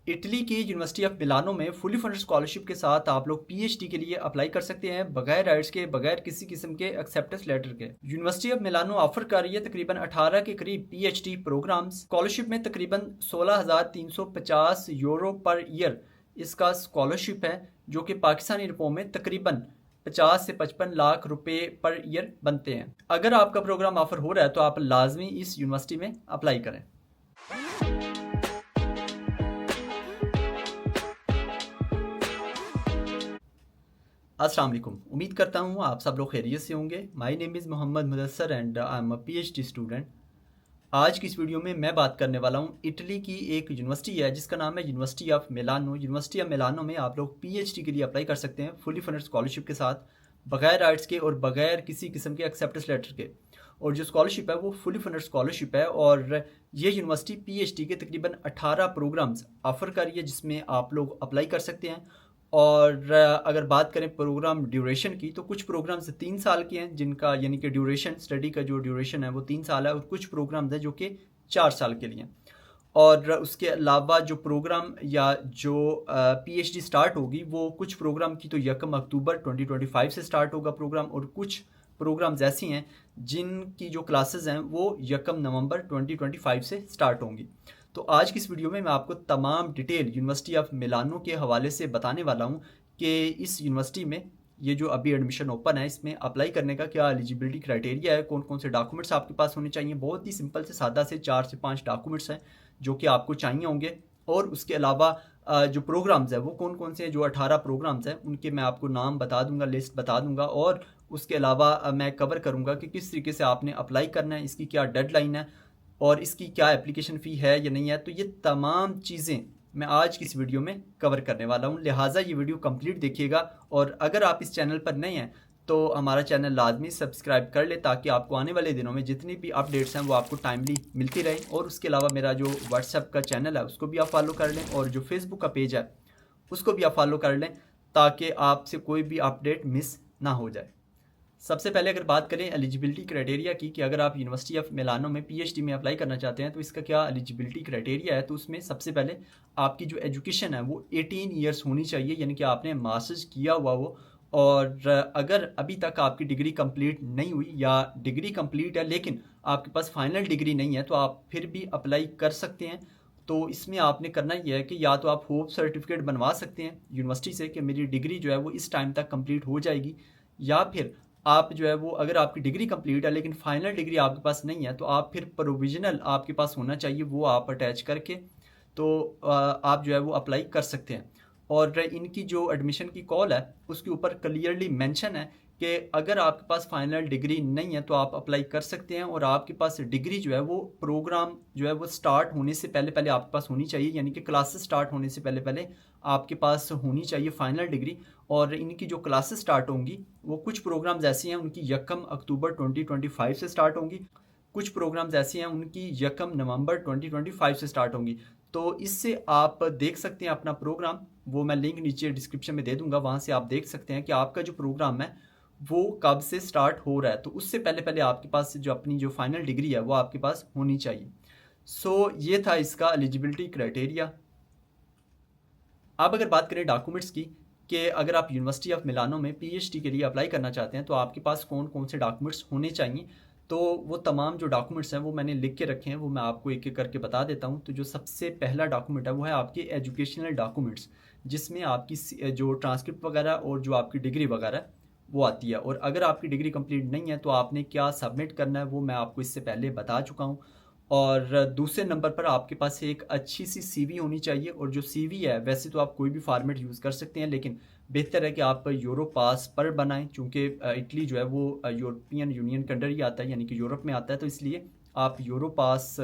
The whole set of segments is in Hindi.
इटली की यूनिवर्सिटी ऑफ मिलानो में फुली फंडेड स्कॉलरशिप के साथ आप लोग पीएचडी के लिए अप्लाई कर सकते हैं बगैर राइट्स के, बगैर किसी किस्म के एक्सेप्टेंस लेटर के। यूनिवर्सिटी ऑफ मिलानो ऑफर कर रही है तकरीबन 18 के करीब पीएचडी प्रोग्राम्स। स्कॉलरशिप में तकरीबन 16,350 यूरो पर ईयर इसका स्कॉलरशिप है, जो कि पाकिस्तानी रुपयों में तकरीबन 50 से 55 लाख रुपए पर ईयर बनते हैं। अगर आपका प्रोग्राम ऑफर हो रहा है तो आप लाजमी इस यूनिवर्सिटी में अप्लाई करें। अस्सलाम वालेकुम, उम्मीद करता हूँ आप सब लोग खैरियत से होंगे। My name is Mohammad Mudassar and I am a PhD student. आज की इस वीडियो में मैं बात करने वाला हूँ इटली की एक यूनिवर्सिटी है जिसका नाम है university of Milano. University of Milano में आप लोग पीएचडी के लिए अप्लाई कर सकते हैं फुली फंडेड स्कॉलरशिप के साथ, बगैर आर्ट्स के और बगैर किसी किस्म के एक्सेप्टेंस लेटर के। और जो स्कॉलरशिप है वो फुली फंडेड स्कॉलरशिप है और ये यूनिवर्सिटी पीएचडी के तकरीबन 18 प्रोग्राम्स ऑफर कर रही है जिसमें आप लोग अप्लाई कर सकते हैं। और अगर बात करें प्रोग्राम ड्यूरेशन की तो कुछ प्रोग्राम्स 3 साल के हैं जिनका यानी कि ड्यूरेशन, स्टडी का जो ड्यूरेशन है वो 3 साल है, और कुछ प्रोग्राम्स हैं जो कि 4 साल के लिए। और उसके अलावा जो प्रोग्राम या जो पीएचडी स्टार्ट होगी वो कुछ प्रोग्राम की तो 1 अक्टूबर 2025 से स्टार्ट होगा प्रोग्राम, और कुछ प्रोग्राम्स ऐसी हैं जिनकी जो क्लासेस हैं वो 1 नवंबर 2025 से स्टार्ट होंगी। तो आज की इस वीडियो में मैं आपको तमाम डिटेल यूनिवर्सिटी ऑफ मिलानो के हवाले से बताने वाला हूँ कि इस यूनिवर्सिटी में ये जो अभी एडमिशन ओपन है इसमें अप्लाई करने का क्या एलिजिबिलिटी क्राइटेरिया है, कौन कौन से डॉक्यूमेंट्स आपके पास होने चाहिए। बहुत ही सिंपल से सादा से 4 से 5 डॉक्यूमेंट्स हैं जो कि आपको चाहिए होंगे। और उसके अलावा जो प्रोग्राम्स हैं वो कौन कौन से हैं, जो 18 प्रोग्राम्स हैं उनके मैं आपको नाम बता दूंगा, लिस्ट बता दूंगा। और उसके अलावा मैं कवर करूंगा कि किस तरीके से आपने अप्लाई करना है, इसकी क्या डेडलाइन है और इसकी क्या एप्लीकेशन फ़ी है या नहीं है। तो ये तमाम चीज़ें मैं आज की इस वीडियो में कवर करने वाला हूँ, लिहाजा ये वीडियो कंप्लीट देखिएगा। और अगर आप इस चैनल पर नए हैं तो हमारा चैनल लाजमी सब्सक्राइब कर ले ताकि आपको आने वाले दिनों में जितनी भी अपडेट्स हैं वो आपको टाइमली मिलती रहे। और उसके अलावा मेरा जो व्हाट्सएप का चैनल है उसको भी आप फॉलो कर लें, और जो फेसबुक का पेज है उसको भी आप फॉलो कर लें ताकि आपसे कोई भी अपडेट मिस ना हो जाए। सबसे पहले अगर बात करें एलिजिबिलिटी क्राइटेरिया की कि अगर आप यूनिवर्सिटी ऑफ मिलानो में पीएचडी में अप्लाई करना चाहते हैं तो इसका क्या एलिजिबिलिटी क्राइटेरिया है, तो उसमें सबसे पहले आपकी जो एजुकेशन है वो 18 ईयर्स होनी चाहिए, यानी कि आपने मास्टर्स किया हुआ हो। और अगर अभी तक आपकी डिग्री कंप्लीट नहीं हुई या डिग्री कंप्लीट है लेकिन आपके पास फाइनल डिग्री नहीं है तो आप फिर भी अप्लाई कर सकते हैं। तो इसमें आपने करना ये है कि या तो आप होप सर्टिफिकेट बनवा सकते हैं यूनिवर्सिटी से कि मेरी डिग्री जो है वो इस टाइम तक कंप्लीट हो जाएगी, या फिर आप जो है वो अगर आपकी डिग्री कंप्लीट है लेकिन फाइनल डिग्री आपके पास नहीं है तो आप फिर प्रोविजनल आपके पास होना चाहिए, वो आप अटैच करके तो आप जो है वो अप्लाई कर सकते हैं। और इनकी जो एडमिशन की कॉल है उसके ऊपर क्लियरली मेंशन है कि अगर आपके पास फाइनल डिग्री नहीं है तो आप अप्लाई कर सकते हैं, और आपके पास डिग्री जो है वो प्रोग्राम जो है वो स्टार्ट होने से पहले पहले आपके पास होनी चाहिए, यानी कि क्लासेस स्टार्ट होने से पहले पहले आपके पास होनी चाहिए फाइनल डिग्री। और इनकी जो क्लासेस स्टार्ट होंगी वो कुछ प्रोग्राम्स ऐसी हैं उनकी 1 अक्टूबर 2025 से स्टार्ट होंगी, कुछ प्रोग्राम्स ऐसी हैं उनकी 1 नवंबर 2025 से स्टार्ट होंगी। तो इससे आप देख सकते हैं अपना प्रोग्राम, वो मैं लिंक नीचे डिस्क्रिप्शन में दे दूंगा, वहाँ से आप देख सकते हैं कि आपका जो प्रोग्राम है वो कब से स्टार्ट हो रहा है। तो उससे पहले पहले आपके पास जो अपनी जो फाइनल डिग्री है वो आपके पास होनी चाहिए। सो ये था इसका एलिजिबिलिटी क्राइटेरिया। अब अगर बात करें डॉक्यूमेंट्स की कि अगर आप यूनिवर्सिटी ऑफ मिलानो में पीएचडी के लिए अप्लाई करना चाहते हैं तो आपके पास कौन कौन से डॉक्यूमेंट्स होने चाहिए, तो वो तमाम जो डॉक्यूमेंट्स हैं वो मैंने लिख के रखे हैं, वो मैं आपको एक एक करके बता देता हूँ। तो जो सबसे पहला डॉक्यूमेंट है वो है आपके एजुकेशनल डॉक्यूमेंट्स, जिसमें आपकी जो ट्रांसक्रिप्ट वगैरह और जो आपकी डिग्री वगैरह वो आती है। और अगर आपकी डिग्री कंप्लीट नहीं है तो आपने क्या सबमिट करना है वो मैं आपको इससे पहले बता चुका हूँ। और दूसरे नंबर पर आपके पास एक अच्छी सी सीवी होनी चाहिए, और जो सीवी है वैसे तो आप कोई भी फॉर्मेट यूज़ कर सकते हैं लेकिन बेहतर है कि आप यूरो पास पर बनाएं, चूँकि इटली जो है वो यूरोपियन यूनियन के अंडर ही आता है, यानी कि यूरोप में आता है, तो इसलिए आप यूरो पास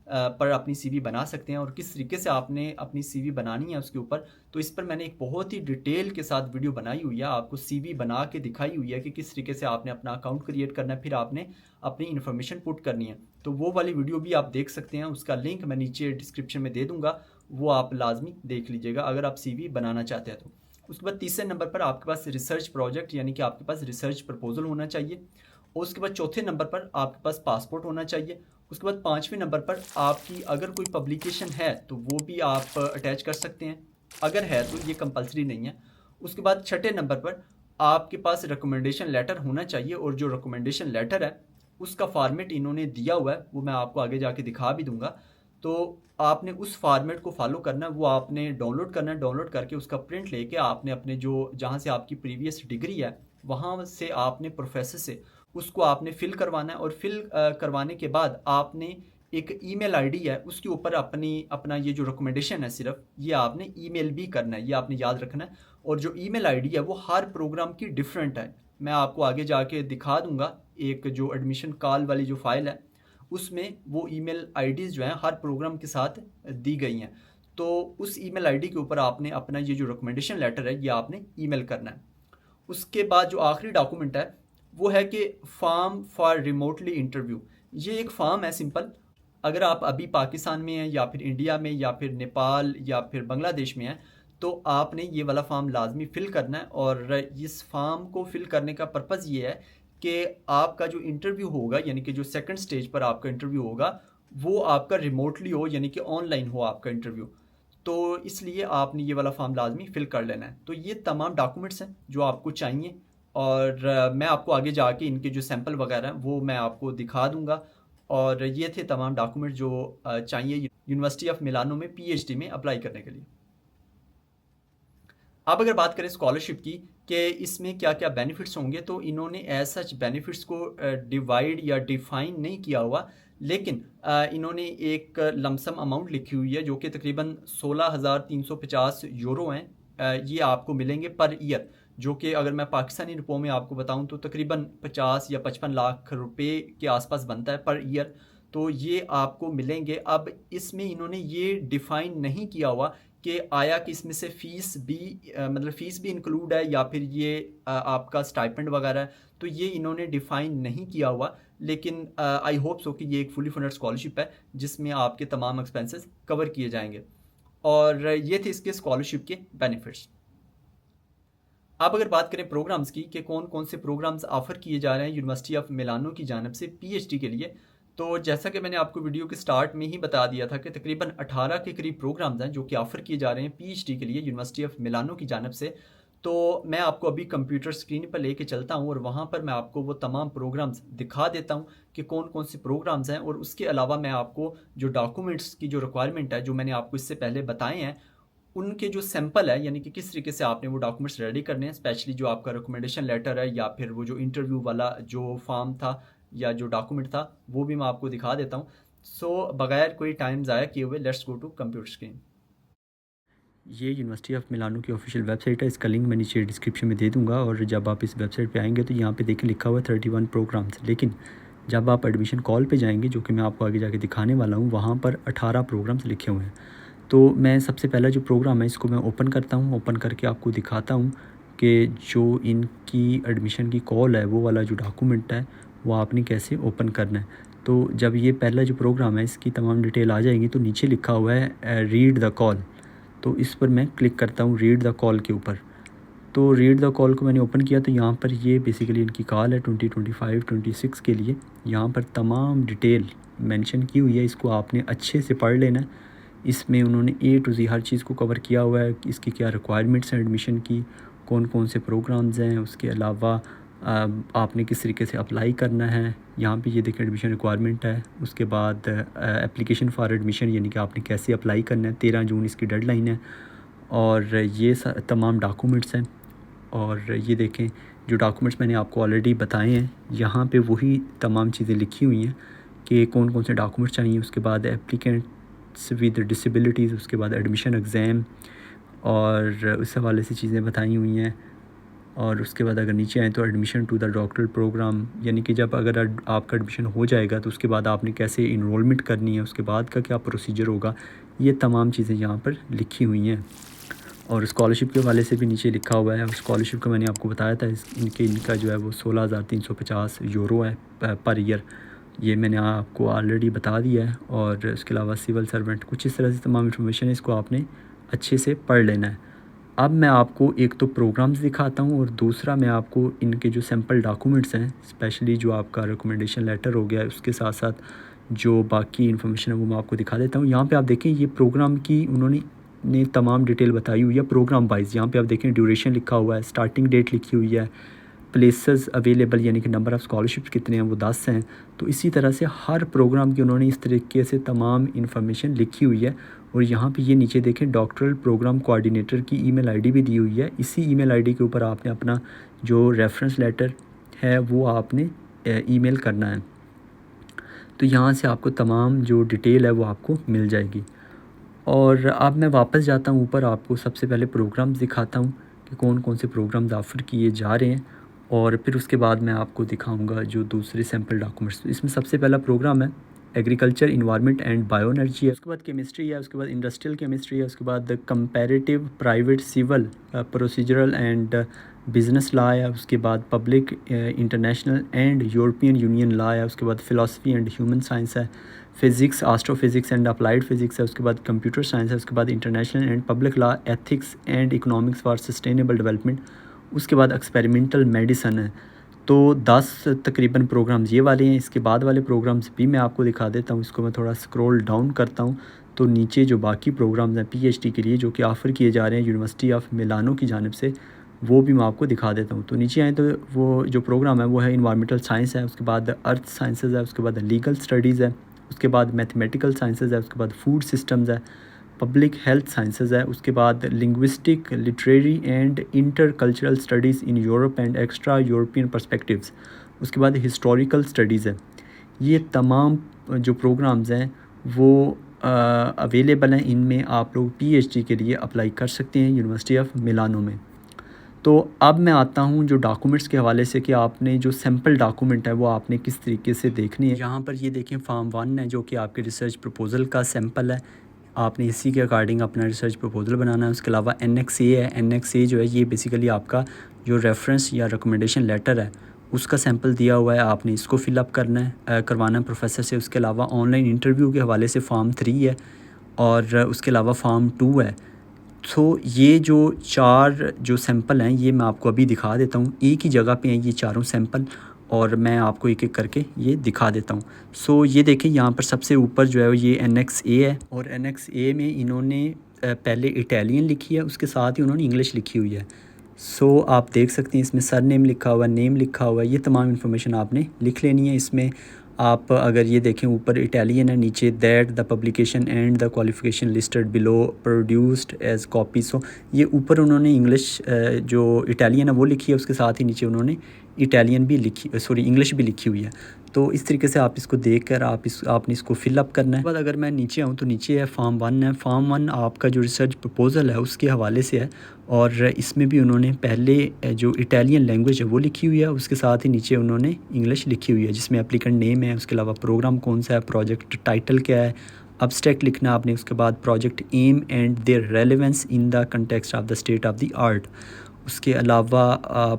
पर अपनी सीवी बना सकते हैं। और किस तरीके से आपने अपनी सीवी बनानी है उसके ऊपर, तो इस पर मैंने एक बहुत ही डिटेल के साथ वीडियो बनाई हुई है, आपको सीवी बना के दिखाई हुई है कि किस तरीके से आपने अपना अकाउंट क्रिएट करना है, फिर आपने अपनी इन्फॉर्मेशन पुट करनी है। तो वो वाली वीडियो भी आप देख सकते हैं, उसका लिंक मैं नीचे डिस्क्रिप्शन में दे दूंगा, वो आप लाजमी देख लीजिएगा अगर आप सीवी बनाना चाहते हैं तो। उसके बाद तीसरे नंबर पर आपके पास रिसर्च प्रोजेक्ट यानी कि आपके पास रिसर्च प्रपोजल होना चाहिए। और उसके बाद चौथे नंबर पर आपके पास पासपोर्ट होना चाहिए। उसके बाद 5वें नंबर पर आपकी अगर कोई पब्लिकेशन है तो वो भी आप अटैच कर सकते हैं, अगर है तो ये कंपलसरी नहीं है। उसके बाद 6ठे नंबर पर आपके पास रिकमेंडेशन लेटर होना चाहिए, और जो रिकमेंडेशन लेटर है उसका फॉर्मेट इन्होंने दिया हुआ है, वो मैं आपको आगे जाके दिखा भी दूंगा। तो आपने उस फॉर्मेट को फॉलो करना है, वो आपने डाउनलोड करना है। डाउनलोड करके उसका प्रिंट लेके आपने अपने जो जहाँ से आपकी प्रीवियस डिग्री है वहाँ से आपने प्रोफेसर से उसको आपने फिल करवाना है, और फिल करवाने के बाद आपने एक ईमेल आईडी है उसके ऊपर अपना ये जो रिकमेंडेशन है सिर्फ ये आपने ईमेल भी करना है, ये आपने याद रखना है। और जो ईमेल आईडी है वो हर प्रोग्राम की डिफरेंट है, मैं आपको आगे जाके दिखा दूंगा। एक जो एडमिशन कॉल वाली जो फाइल है उसमें वो ईमेल आईडीज़ जो हैं हर प्रोग्राम के साथ दी गई हैं। तो उस ईमेल आईडी के ऊपर आपने अपना ये जो रिकमेंडेशन लेटर है ये आपने ईमेल करना है। उसके बाद जो आखिरी डॉक्यूमेंट है वो है कि फॉर्म फॉर रिमोटली इंटरव्यू। ये एक फॉर्म है सिंपल, अगर आप अभी पाकिस्तान में हैं या फिर इंडिया में या फिर नेपाल या फिर बांग्लादेश में हैं तो आपने ये वाला फॉर्म लाजमी फ़िल करना है। और इस फॉर्म को फ़िल करने का पर्पज़ ये है कि आपका जो इंटरव्यू होगा, यानी कि जो सेकंड स्टेज पर आपका इंटरव्यू होगा वो आपका रिमोटली हो, यानी कि ऑनलाइन हो आपका इंटरव्यू। तो इसलिए आपने ये वाला फॉर्म लाजमी फ़िल कर लेना है। तो ये तमाम डॉक्यूमेंट्स हैं जो आपको चाहिए, और मैं आपको आगे जाके इनके जो सैंपल वगैरह हैं वो मैं आपको दिखा दूंगा। और ये थे तमाम डॉक्यूमेंट जो चाहिए यूनिवर्सिटी ऑफ मिलानो में पीएचडी में अप्लाई करने के लिए। अब अगर बात करें स्कॉलरशिप की कि इसमें क्या क्या बेनिफिट्स होंगे, तो इन्होंने एज सच बेनिफिट्स को डिवाइड या डिफाइन नहीं किया हुआ, लेकिन इन्होंने एक लमसम अमाउंट लिखी हुई है जो कि तकरीबन 16,350 यूरो हैं। ये आपको मिलेंगे पर ईयर, जो कि अगर मैं पाकिस्तानी रुपयों में आपको बताऊं तो तकरीबन 50 या 55 लाख रुपए के आसपास बनता है पर ईयर। तो ये आपको मिलेंगे। अब इसमें इन्होंने ये डिफ़ाइन नहीं किया हुआ कि आया कि इसमें से फ़ीस भी मतलब फ़ीस भी इंक्लूड है या फिर ये आपका स्टाइपेंड वगैरह है, तो ये इन्होंने डिफ़ाइन नहीं किया हुआ। लेकिन आई होप सो कि ये एक फुली फंडेड स्कॉलरशिप है जिसमें आपके तमाम एक्सपेंसेस कवर किए जाएंगे। और ये थे इसके स्कॉलरशिप के बेनिफिट्स। अब अगर बात करें प्रोग्राम्स की कि कौन कौन से प्रोग्राम्स ऑफ़र किए जा रहे हैं यूनिवर्सिटी ऑफ मिलानो की जानिब से पीएचडी के लिए, तो जैसा कि मैंने आपको वीडियो के स्टार्ट में ही बता दिया था कि तकरीबन 18 के करीब प्रोग्राम्स हैं जो कि ऑफ़र किए जा रहे हैं पीएचडी के लिए यूनिवर्सिटी ऑफ मिलानो की जानिब से। तो मैं आपको अभी कंप्यूटर स्क्रीन पर लेके चलता हूँ और वहाँ पर मैं आपको वो तमाम प्रोग्राम्स दिखा देता हूँ कि कौन कौन से प्रोग्राम्स हैं। और उसके अलावा मैं आपको जो डॉक्यूमेंट्स की जो रिक्वायरमेंट है जो मैंने आपको इससे पहले बताए हैं उनके जो सैंपल है, यानी कि किस तरीके से आपने वो डॉक्यूमेंट्स रेडी करने हैं, स्पेशली जो आपका रिकमेंडेशन लेटर है या फिर वो जो इंटरव्यू वाला जो फॉर्म था या जो डॉक्यूमेंट था वो भी मैं आपको दिखा देता हूँ। सो बगैर कोई टाइम ज़ाया किए हुए let's go to computer screen. ये यूनिवर्सिटी ऑफ मिलानो की ऑफिशियल वेबसाइट है, इसका लिंक मैं नीचे डिस्क्रिप्शन में दे दूँगा। और जब आप इस वेबसाइट पे आएंगे तो यहाँ पे देखें लिखा हुआ है 31 प्रोग्राम्स, लेकिन जब आप एडमिशन कॉल पे जाएंगे जो कि मैं आपको आगे जाके दिखाने वाला हूँ वहाँ पर 18 प्रोग्राम्स लिखे हुए हैं। तो मैं सबसे पहला जो प्रोग्राम है इसको मैं ओपन करता हूँ, ओपन करके आपको दिखाता हूँ कि जो इनकी एडमिशन की कॉल है वो वाला जो डॉक्यूमेंट है वो आपने कैसे ओपन करना है। तो जब ये पहला जो प्रोग्राम है इसकी तमाम डिटेल आ जाएगी तो नीचे लिखा हुआ है रीड द कॉल, तो इस पर मैं क्लिक करता हूँ रीड द कॉल के ऊपर। तो रीड द कॉल को मैंने ओपन किया तो यहाँ पर ये बेसिकली इनकी कॉल है 2025-26 के लिए। यहाँ पर तमाम डिटेल मेंशन की हुई है, इसको आपने अच्छे से पढ़ लेना है। इसमें उन्होंने ए टू ज़ी हर चीज़ को कवर किया हुआ है, इसकी क्या रिक्वायरमेंट्स हैं एडमिशन की, कौन कौन से प्रोग्राम्स हैं, उसके अलावा आपने किस तरीके से अप्लाई करना है। यहाँ पे ये देखें एडमिशन रिक्वायरमेंट है, उसके बाद एप्लीकेशन फॉर एडमिशन यानी कि आपने कैसे अप्लाई करना है, 13 जून इसकी डेडलाइन है। और ये तमाम डॉक्यूमेंट्स हैं। और ये देखें जो डॉक्यूमेंट्स मैंने आपको ऑलरेडी बताए हैं यहाँ पे वही तमाम चीज़ें लिखी हुई हैं कि कौन कौन से डॉक्यूमेंट्स चाहिए। उसके बाद एप्लीकेंट्स विद डिसेबिलिटीज़, उसके बाद एडमिशन एग्ज़ाम और उस हवाले से चीज़ें बताई हुई हैं। और उसके बाद अगर नीचे आएँ तो admission to the doctoral programme, यानी कि जब अगर आपका एडमिशन हो जाएगा तो उसके बाद आपने कैसे इनरोलमेंट करनी है, उसके बाद का क्या प्रोसीजर होगा, ये तमाम चीज़ें यहाँ पर लिखी हुई हैं। और स्कॉलरशिप के हवाले से भी नीचे लिखा हुआ है। और स्कॉलरशिप का मैंने आपको बताया था इनका जो है वो 16,350 यूरो है पर ईयर, ये मैंने आपको ऑलरेडी बता दिया है। और उसके अलावा सिविल सर्वेंट, कुछ इस तरह से तमाम इन्फॉर्मेशन है, इसको आपने अच्छे से पढ़ लेना है। अब मैं आपको एक तो प्रोग्राम्स दिखाता हूँ और दूसरा मैं आपको इनके जो सैम्पल डॉक्यूमेंट्स हैं, स्पेशली जो आपका रिकमेंडेशन लेटर हो गया उसके साथ साथ जो बाकी इन्फॉर्मेशन है वो मैं आपको दिखा देता हूँ। यहाँ पे आप देखें ये प्रोग्राम की उन्होंने तमाम डिटेल बताई हुई है प्रोग्राम वाइज। यहाँ पे आप देखें ड्यूरेशन लिखा हुआ है, स्टार्टिंग डेट लिखी हुई है, प्लेसेस अवेलेबल यानी कि नंबर ऑफ़ स्कॉलरशिप्स कितने हैं वो 10 हैं। तो इसी तरह से हर प्रोग्राम की उन्होंने इस तरीके से तमाम इन्फॉर्मेशन लिखी हुई है। और यहाँ पे ये नीचे देखें डॉक्टरल प्रोग्राम कोऑर्डिनेटर की ईमेल आईडी भी दी हुई है। इसी ईमेल आईडी के ऊपर आपने अपना जो रेफरेंस लेटर है वो आपने ईमेल करना है। तो यहाँ से आपको तमाम जो डिटेल है वो आपको मिल जाएगी। और अब मैं वापस जाता हूँ ऊपर, आपको सबसे पहले प्रोग्राम्स दिखाता हूँ कि कौन कौन से प्रोग्राम्स ऑफ़र किए जा रहे हैं, और फिर उसके बाद मैं आपको दिखाऊंगा जो दूसरे सैम्पल डॉक्यूमेंट्स। इसमें सबसे पहला प्रोग्राम है agriculture, environment and bio energy है, उसके बाद केमिस्ट्री है, उसके बाद इंडस्ट्रियल केमिस्ट्री है, उसके बाद comparative private civil procedural and business law है, उसके बाद public international and European Union law है, उसके बाद फ़िलासफ़ी एंड ह्यूमन साइंस है, physics astrophysics and applied physics है, उसके बाद कंप्यूटर साइंस है, उसके बाद international and public law, ethics and economics for sustainable development, उसके बाद एक्सपेरिमेंटल मेडिसन है। तो 10 तकरीबन प्रोग्राम्स ये वाले हैं। इसके बाद वाले प्रोग्राम्स भी मैं आपको दिखा देता हूँ। इसको मैं थोड़ा स्क्रॉल डाउन करता हूँ तो नीचे जो बाकी प्रोग्राम्स हैं पीएचडी के लिए जो कि ऑफ़र किए जा रहे हैं यूनिवर्सिटी ऑफ मिलानो की जानिब से, वो भी मैं आपको दिखा देता हूँ। तो नीचे आए तो वो जो प्रोग्राम है वो है इन्वायरमेंटल साइंस है, उसके बाद अर्थ साइंसेज है, उसके बाद लीगल स्टडीज़ है, उसके बाद मैथमेटिकल साइंसेज है, उसके बाद फूड सिस्टम्स है, पब्लिक हेल्थ साइंसेज है, उसके बाद linguistic, literary and intercultural studies in Europe and extra European perspectives, उसके बाद हिस्टोरिकल स्टडीज़ है। ये तमाम जो प्रोग्राम्स हैं वो अवेलेबल हैं। इनमें आप लोग पीएचडी के लिए अप्लाई कर सकते हैं यूनिवर्सिटी ऑफ मिलानो में। तो अब मैं आता हूँ जो डॉक्यूमेंट्स के हवाले से कि आपने जो सैम्पल डॉक्यूमेंट है वो आपने किस तरीके से देखनी है। यहाँ पर ये देखें फार्म 1 है जो कि आपके रिसर्च प्रपोज़ल का सैम्पल है। आपने इसी के अकॉर्डिंग अपना रिसर्च प्रपोज़ल बनाना है। उसके अलावा NXA है। NXA जो है ये बेसिकली आपका जो रेफरेंस या रिकमेंडेशन लेटर है उसका सैम्पल दिया हुआ है, आपने इसको फिलअप करना है करवाना है प्रोफेसर से। उसके अलावा ऑनलाइन इंटरव्यू के हवाले से फ़ॉर्म 3 है और उसके अलावा फ़ॉर्म 2 है। तो ये जो 4 जो सैंपल हैं ये मैं आपको अभी दिखा देता हूँ। एक ही जगह पे हैं ये चारों सैंपल और मैं आपको एक एक करके ये दिखा देता हूँ। सो ये देखें यहाँ पर सबसे ऊपर जो है ये NXA है और NXA में इन्होंने पहले इटालियन लिखी है, उसके साथ ही उन्होंने इंग्लिश लिखी हुई है। सो आप देख सकते हैं इसमें सर नेम लिखा हुआ है, नेम लिखा हुआ है, ये तमाम इन्फॉर्मेशन आपने लिख लेनी है इसमें। आप अगर ये देखें ऊपर इटालियन है, नीचे that the publication and the qualification listed below produced as copy. So ये ऊपर उन्होंने इंग्लिश जो इटालियन है वो लिखी है, उसके साथ ही नीचे उन्होंने इटालियन भी लिखी इंग्लिश भी लिखी हुई है। तो इस तरीके से आप इसको देख कर आपने इसको फिलअप करना है। बाद अगर मैं नीचे आऊँ तो नीचे है फार्म 1 है। फार्म 1 आपका जो रिसर्च प्रपोज़ल है उसके हवाले से है और इसमें भी उन्होंने पहले जो इटालियन लैंग्वेज है वो लिखी हुई है, उसके साथ ही नीचे उन्होंने इंग्लिश लिखी हुई है जिसमें एप्लीकेंट नेम है, उसके अलावा प्रोग्राम कौन सा है, प्रोजेक्ट टाइटल क्या है, अब्स्ट्रैक्ट लिखना आपने, उसके बाद project aim and their relevance in the context of the state of the art, उसके अलावा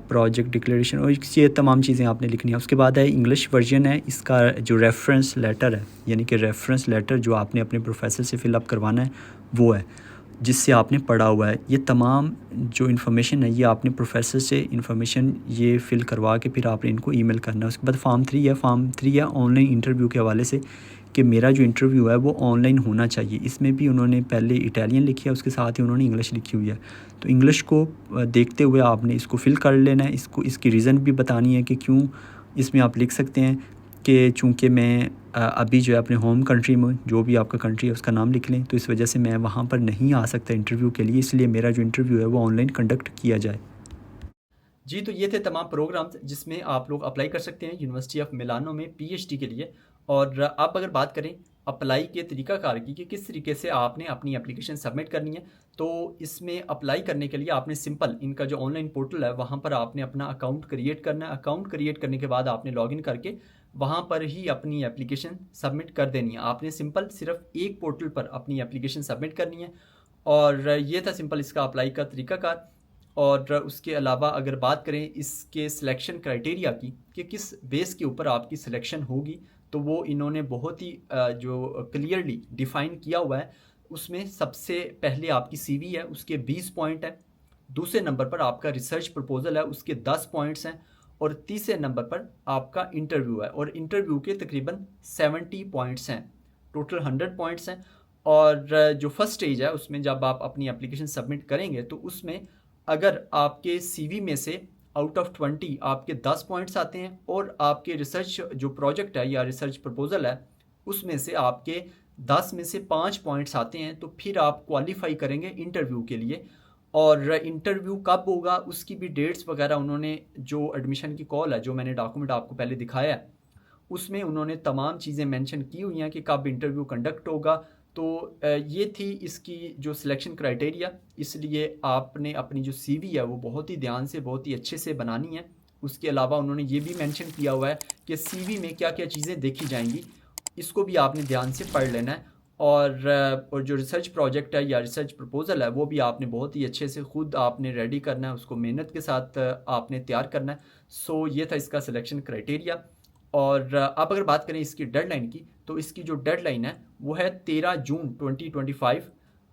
प्रोजेक्ट डिक्लेरेशन और ये तमाम चीज़ें आपने लिखनी है। उसके बाद है इंग्लिश वर्जन है, इसका जो रेफरेंस लेटर है यानी कि रेफरेंस लेटर जो आपने अपने प्रोफेसर से फिलअप करवाना है वो है जिससे आपने पढ़ा हुआ है। ये तमाम जो इन्फॉर्मेशन है ये आपने प्रोफेसर से इन्फॉर्मेशन ये फ़िल करवा के फिर आपने इनको ईमेल करना है। उसके बाद फार्म 3 है। फार्म 3 है ऑनलाइन इंटरव्यू के हवाले से कि मेरा जो इंटरव्यू है वो ऑनलाइन होना चाहिए। इसमें भी उन्होंने पहले इटालियन लिखी है, उसके साथ ही उन्होंने इंग्लिश लिखी हुई है। तो इंग्लिश को देखते हुए आपने इसको फ़िल कर लेना है। इसकी रीज़न भी बतानी है कि क्यों। इसमें आप लिख सकते हैं कि चूँकि मैं अभी जो है अपने होम कंट्री में, जो भी आपका कंट्री है उसका नाम लिख लें, तो इस वजह से मैं वहाँ पर नहीं आ सकता इंटरव्यू के लिए, इसलिए मेरा जो इंटरव्यू है वो ऑनलाइन कंडक्ट किया जाए। जी, तो ये थे तमाम प्रोग्राम्स जिसमें आप लोग अप्लाई कर सकते हैं यूनिवर्सिटी ऑफ मिलानो में पीएचडी के लिए। और आप अगर बात करें अप्लाई के तरीक़ाकार की कि किस तरीके से आपने अपनी एप्लीकेशन सबमिट करनी है, तो इसमें अप्लाई करने के लिए आपने सिंपल इनका जो ऑनलाइन पोर्टल है वहाँ पर आपने अपना अकाउंट क्रिएट करना है। अकाउंट क्रिएट करने के बाद आपने लॉगिन करके वहाँ पर ही अपनी एप्लीकेशन सबमिट कर देनी है। आपने सिंपल सिर्फ एक पोर्टल पर अपनी एप्लीकेशन सबमिट करनी है और ये था सिंपल इसका अप्लाई का तरीक़ाकार। और उसके अलावा अगर बात करें इसके सिलेक्शन क्राइटेरिया की कि किस बेस के ऊपर आपकी सिलेक्शन होगी, तो वो इन्होंने बहुत ही जो क्लियरली डिफ़ाइन किया हुआ है। उसमें सबसे पहले आपकी सीवी है, उसके 20 पॉइंट हैं। दूसरे नंबर पर आपका रिसर्च प्रपोज़ल है, उसके 10 पॉइंट्स हैं। और तीसरे नंबर पर आपका इंटरव्यू है। और इंटरव्यू के तकरीबन 70 पॉइंट्स हैं, टोटल 100 पॉइंट्स हैं। और जो फर्स्ट स्टेज है उसमें जब आप अपनी एप्लीकेशन सबमिट करेंगे तो उसमें अगर आपके सीवी में से आउट ऑफ 20 आपके 10 पॉइंट्स आते हैं और आपके रिसर्च जो प्रोजेक्ट है या रिसर्च प्रपोजल है उसमें से आपके 10 में से 5 पॉइंट्स आते हैं, तो फिर आप क्वालिफाई करेंगे इंटरव्यू के लिए। और इंटरव्यू कब होगा उसकी भी डेट्स वगैरह उन्होंने, जो एडमिशन की कॉल है जो मैंने डॉक्यूमेंट आपको पहले दिखाया है उसमें उन्होंने तमाम चीज़ें मेंशन की हुई हैं कि कब इंटरव्यू कंडक्ट होगा। तो ये थी इसकी जो सिलेक्शन क्राइटेरिया। इसलिए आपने अपनी जो सीवी है वो बहुत ही ध्यान से, बहुत ही अच्छे से बनानी है। उसके अलावा उन्होंने ये भी मेंशन किया हुआ है कि सीवी में क्या क्या चीज़ें देखी जाएंगी, इसको भी आपने ध्यान से पढ़ लेना है। और जो रिसर्च प्रोजेक्ट है या रिसर्च प्रपोजल है वो भी आपने बहुत ही अच्छे से खुद आपने रेडी करना है, उसको मेहनत के साथ आपने तैयार करना है। सो ये था इसका सिलेक्शन क्राइटेरिया। और अब अगर बात करें इसकी डेडलाइन की, तो इसकी जो डेडलाइन है वो है 13 जून 2025।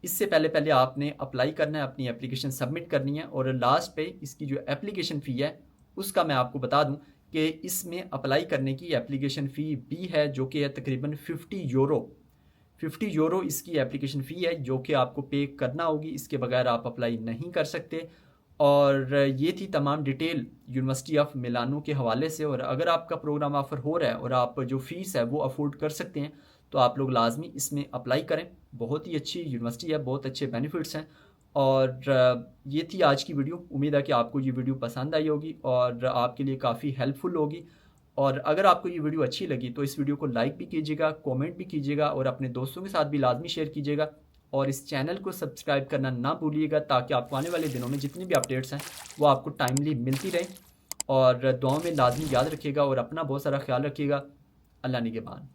इससे पहले पहले आपने अप्लाई करना है, अपनी एप्लीकेशन सबमिट करनी है। और लास्ट पे इसकी जो एप्लीकेशन फ़ी है उसका मैं आपको बता दूं कि इसमें अप्लाई करने की एप्लीकेशन फ़ी भी है जो कि है तकरीबन 50 यूरो। 50 यूरो इसकी एप्लीकेशन फ़ी है जो कि आपको पे करना होगी, इसके बगैर आप अप्लाई नहीं कर सकते। और ये थी तमाम डिटेल यूनिवर्सिटी ऑफ मिलानो के हवाले से। और अगर आपका प्रोग्राम ऑफ़र हो रहा है और आप जो फ़ीस है वो अफोर्ड कर सकते हैं तो आप लोग लाजमी इसमें अप्लाई करें। बहुत ही अच्छी यूनिवर्सिटी है, बहुत अच्छे बेनिफिट्स हैं। और ये थी आज की वीडियो। उम्मीद है कि आपको ये वीडियो पसंद आई होगी और आपके लिए काफ़ी हेल्पफुल होगी। और अगर आपको ये वीडियो अच्छी लगी तो इस वीडियो को लाइक भी कीजिएगा, कमेंट भी कीजिएगा और अपने दोस्तों के साथ भी लाजमी शेयर कीजिएगा। और इस चैनल को सब्सक्राइब करना ना भूलिएगा ताकि आपको आने वाले दिनों में जितनी भी अपडेट्स हैं वो आपको टाइमली मिलती रहें। और दुआओं में लाजमी याद रखिएगा और अपना बहुत सारा ख्याल रखिएगा। अल्लाह निगहबान।